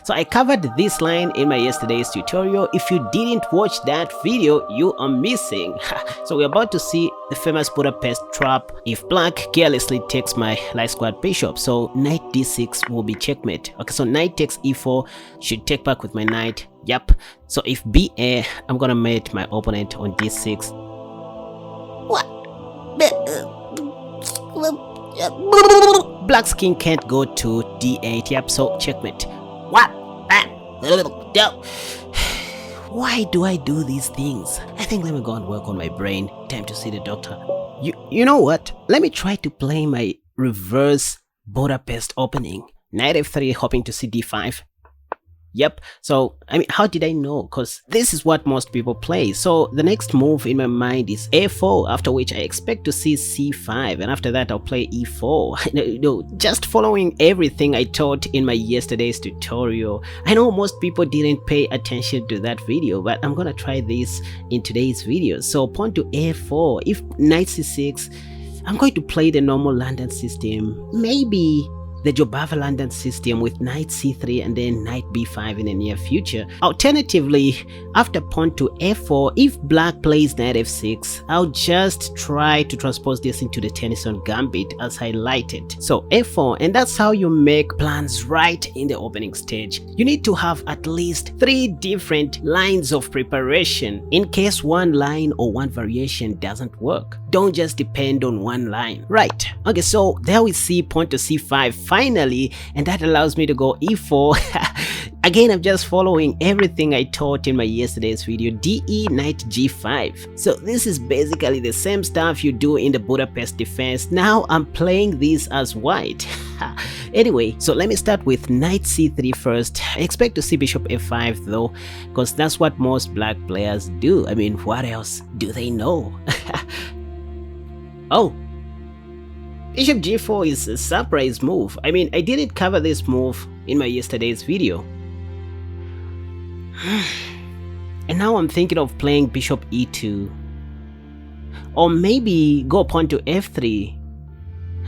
So I covered this line in my yesterday's tutorial. If you didn't watch that video, you are missing. So we're about to see the famous Budapest trap if black carelessly takes my light squared bishop. So knight d6 will be checkmate. Okay, so knight takes e4 should take back with my knight. Yep. So if ba, I'm gonna mate my opponent on d6. What? Black's king can't go to d8. Yep, so checkmate. What? Why do I do these things? I think let me go and work on my brain. Time to see the doctor. You know what? Let me try to play my reverse Budapest opening. Knight f3 hoping to see d5. Yep, so I mean, how did I know? Because this is what most people play. So the next move in my mind is a4, after which I expect to see c5, and after that I'll play e4. No, just following everything I taught in my yesterday's tutorial. I know most people didn't pay attention to that video, but I'm gonna try this in today's video. So pawn to a4, if knight c6, I'm going to play the normal London system, maybe the Jobava London system with knight c3 and then knight b5 in the near future. Alternatively, after pawn to f4, if black plays knight f6, I'll just try to transpose this into the Tennyson Gambit as highlighted. So f4, and that's how you make plans right in the opening stage. You need to have at least 3 different lines of preparation in case one line or one variation doesn't work. Don't just depend on one line. Right, okay, so there we see pawn to c5 finally, and that allows me to go e4. Again, I'm just following everything I taught in my yesterday's video. DE knight g5. So this is basically the same stuff you do in the Budapest defense. Now I'm playing this as white. Anyway, so let me start with knight c3 first. I expect to see bishop f5 though, because that's what most black players do. I mean, what else do they know? Oh, bishop g4 is a surprise move. I mean, I didn't cover this move in my yesterday's video. And now I'm thinking of playing bishop e2. Or maybe go pawn to f3.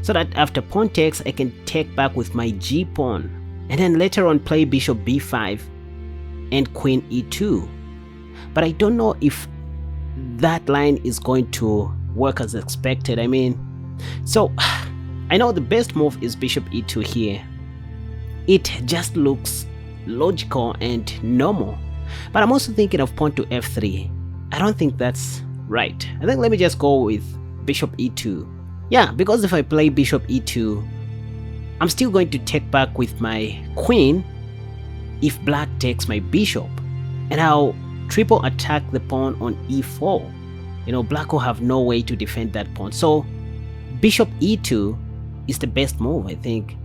So that after pawn takes, I can take back with my g pawn. And then later on play bishop b5 and queen e2. But I don't know if that line is going to work as expected. I mean, so I know the best move is bishop e2 here. It just looks logical and normal. But I'm also thinking of pawn to f3. I don't think that's right. I think let me just go with bishop e2. Yeah, because if I play bishop e2, I'm still going to take back with my queen if black takes my bishop. And I'll triple attack the pawn on e4. You know, black will have no way to defend that pawn. So bishop e2 is the best move, I think.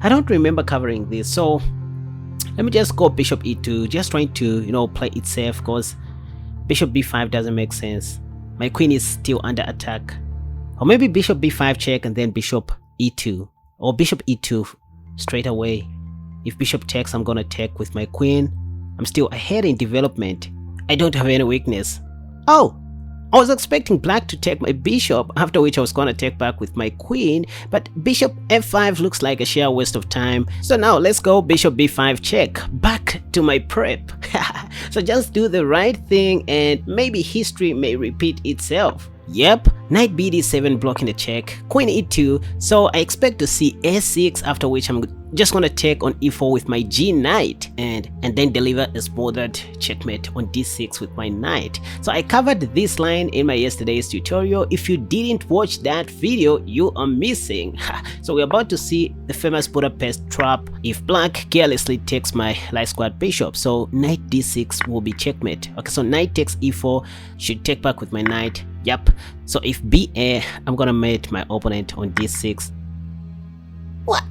I don't remember covering this, so let me just go bishop e2, just trying to, you know, play it safe, because bishop b5 doesn't make sense. My queen is still under attack. Or maybe bishop b5 check and then bishop e2, or bishop e2 straight away. If bishop takes, I'm gonna take with my queen. I'm still ahead in development. I don't have any weakness. Oh, I was expecting black to take my bishop, after which I was gonna take back with my queen, but bishop f5 looks like a sheer waste of time. So now let's go bishop b5 check. Back to my prep. So just do the right thing and maybe history may repeat itself. Yep, knight bd7 blocking the check, queen e2, so I expect to see a6, after which I'm just gonna take on e4 with my g knight and then deliver a smothered checkmate on d6 with my knight. So I covered this line in my yesterday's tutorial. If you didn't watch that video, you are missing. So we're about to see the famous Budapest trap if black carelessly takes my light squared bishop. So knight d6 will be checkmate. Okay, so knight takes e4 should take back with my knight. Yep, so if ba, I'm gonna mate my opponent on d6. What?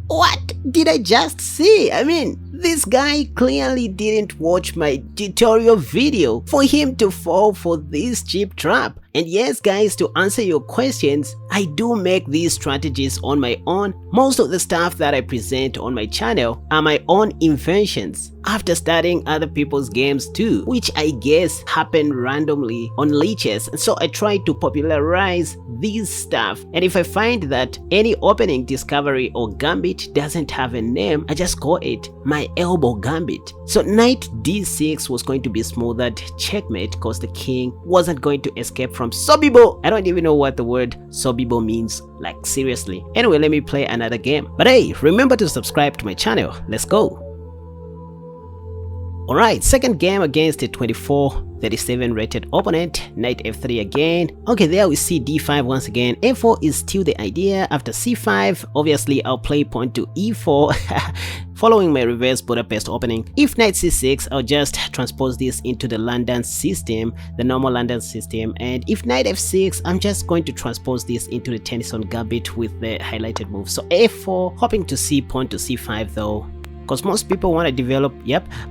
What did I just see? I mean, this guy clearly didn't watch my tutorial video for him to fall for this cheap trap. And yes guys, to answer your questions, I do make these strategies on my own. Most of the stuff that I present on my channel are my own inventions after studying other people's games too, which I guess happen randomly on leeches. And so I try to popularize these stuff, and if I find that any opening, discovery or gambit doesn't have a name, I just call it my elbow gambit. So knight d6 was going to be smothered checkmate because the king wasn't going to escape from sobibo. I don't even know what the word sobibo means, like seriously. Anyway, let me play another game. But hey, remember to subscribe to my channel. Let's go. Alright, second game against a 24-37 rated opponent, knight f3 again. Okay, there we see d5 once again. a4 is still the idea. After c5, obviously I'll play pawn to e4, following my reverse Budapest opening. If knight c6, I'll just transpose this into the London system, the normal London system. And if knight f6, I'm just going to transpose this into the Tennyson gambit with the highlighted move. So a4, hoping to see pawn to c5 though, because most people want to develop,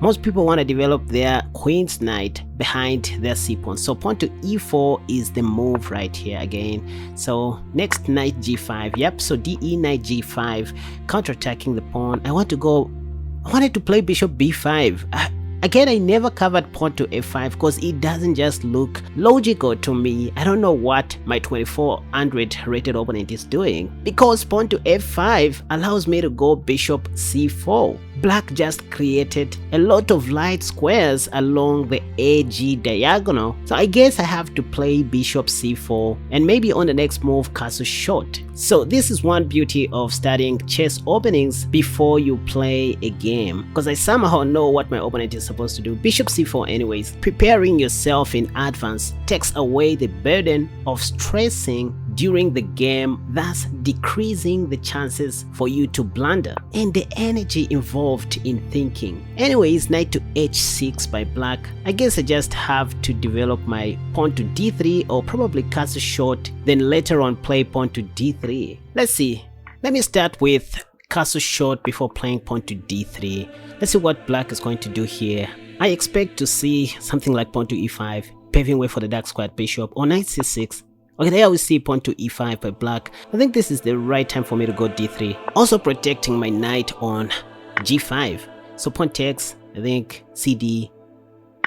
most people want to develop their queen's knight behind their c pawn. So pawn to e4 is the move right here again. So next, knight g5, so de knight g5, counterattacking the pawn. I wanted to play bishop b5. Again, I never covered pawn to f5 because it doesn't just look logical to me. I don't know what my 2400 rated opponent is doing, because pawn to f5 allows me to go bishop c4. Black just created a lot of light squares along the AG diagonal, so I guess I have to play bishop c4 and maybe on the next move castle shot. So this is one beauty of studying chess openings before you play a game, because I somehow know what my opponent is supposed to do. Bishop c4 anyways. Preparing yourself in advance takes away the burden of stressing during the game, thus decreasing the chances for you to blunder and the energy involved in thinking. Anyways, knight to h6 by black. I guess I just have to develop my pawn to d3 or probably castle short, then later on play pawn to d3. Let's see. Let me start with castle short before playing pawn to d3. Let's see what black is going to do here. I expect to see something like pawn to e5, paving way for the dark squared bishop, or knight c6. Okay, there we see pawn to e5 by black. I think this is the right time for me to go d3. Also protecting my knight on g5. So pawn takes, I think cd,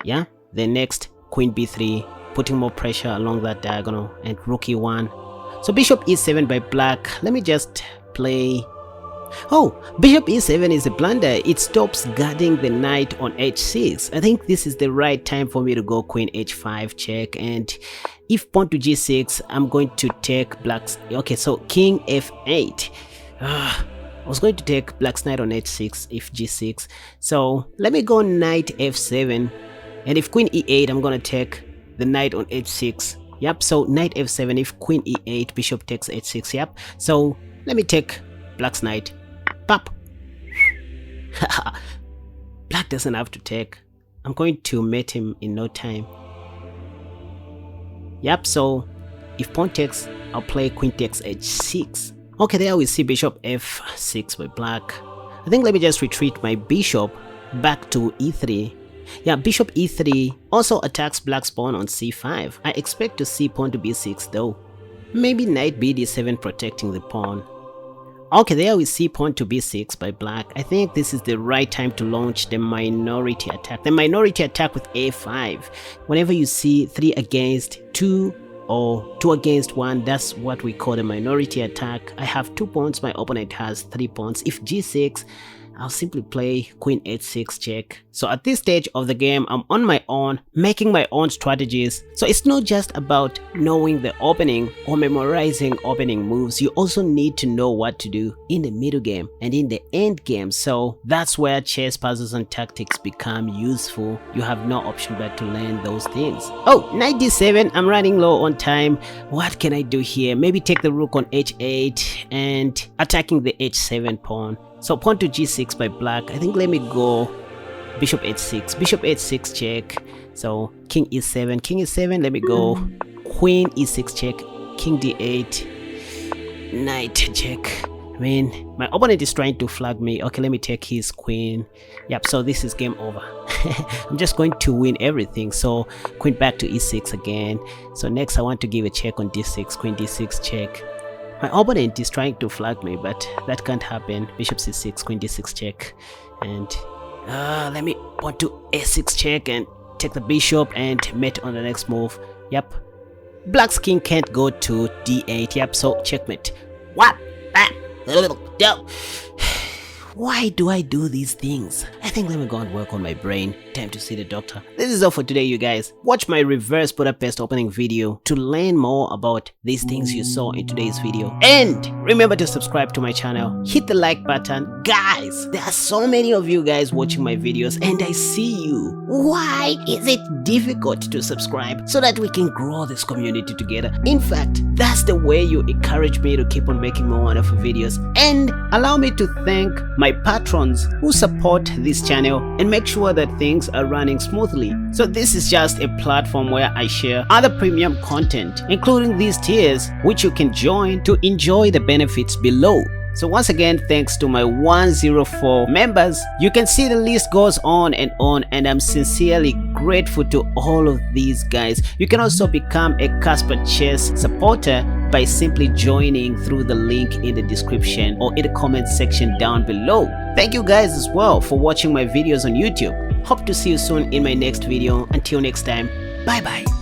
then next queen b3, putting more pressure along that diagonal, and rook e1. So bishop e7 by black. Let me just play. Oh, bishop e7 is a blunder. It stops guarding the knight on h6. I think this is the right time for me to go queen h5 check, and if pawn to g6, I'm going to take black's. Okay, so king f8. I was going to take black's knight on h6 if g6. So let me go knight f7, and if queen e8, I'm going to take the knight on h6. So knight f7, if queen e8, bishop takes h6. So let me take black's knight. Pop. Black doesn't have to take. I'm going to mate him in no time. So if pawn takes, I'll play queen takes h6. Okay, there we see bishop f6 by black. I think let me just retreat my bishop back to e3. Bishop e3 also attacks black's pawn on c5. I expect to see pawn to b6 though. Maybe knight bd7 protecting the pawn. Okay, there we see pawn to b6 by black. I think this is the right time to launch the minority attack. The minority attack with a5. Whenever you see 3 against 2 or 2 against 1, that's what we call the minority attack. I have 2 pawns, my opponent has 3 pawns. If g6, I'll simply play queen h6 check. So at this stage of the game, I'm on my own, making my own strategies. So it's not just about knowing the opening or memorizing opening moves. You also need to know what to do in the middle game and in the end game. So that's where chess puzzles and tactics become useful. You have no option but to learn those things. Oh, knight d7, I'm running low on time. What can I do here? Maybe take the rook on h8 and attacking the h7 pawn. So pawn to g6 by black. I think let me go bishop h6. Bishop h6 check. So king e7. King e7. Let me go queen e6 check. King d8. Knight check. I mean, my opponent is trying to flag me. Okay, let me take his queen. So this is game over. I'm just going to win everything. So queen back to e6 again. So next I want to give a check on d6, queen d6 check. My opponent is trying to flag me, but that can't happen. Bishop c6, queen d6 check. And let me pawn to a6 check and take the bishop and mate on the next move. Yep. Black's king can't go to d8. Yep, so checkmate. What? Why do I do these things? I think let me go and work on my brain. Time to see the doctor. This is all for today, you guys. Watch my reverse Budapest opening video to learn more about these things you saw in today's video. And remember to subscribe to my channel. Hit the like button. Guys, there are so many of you guys watching my videos and I see you. Why is it difficult to subscribe so that we can grow this community together? In fact, that's the way you encourage me to keep on making more wonderful videos. And allow me to thank my patrons who support this channel and make sure that things are running smoothly. So this is just a platform where I share other premium content, including these tiers, which you can join to enjoy the benefits below. So once again, thanks to my 104 members. You can see the list goes on, and I'm sincerely grateful to all of these guys. You can also become a Casper Chess supporter by simply joining through the link in the description or in the comment section down below. Thank you guys as well for watching my videos on YouTube. Hope to see you soon in my next video. Until next time, bye bye.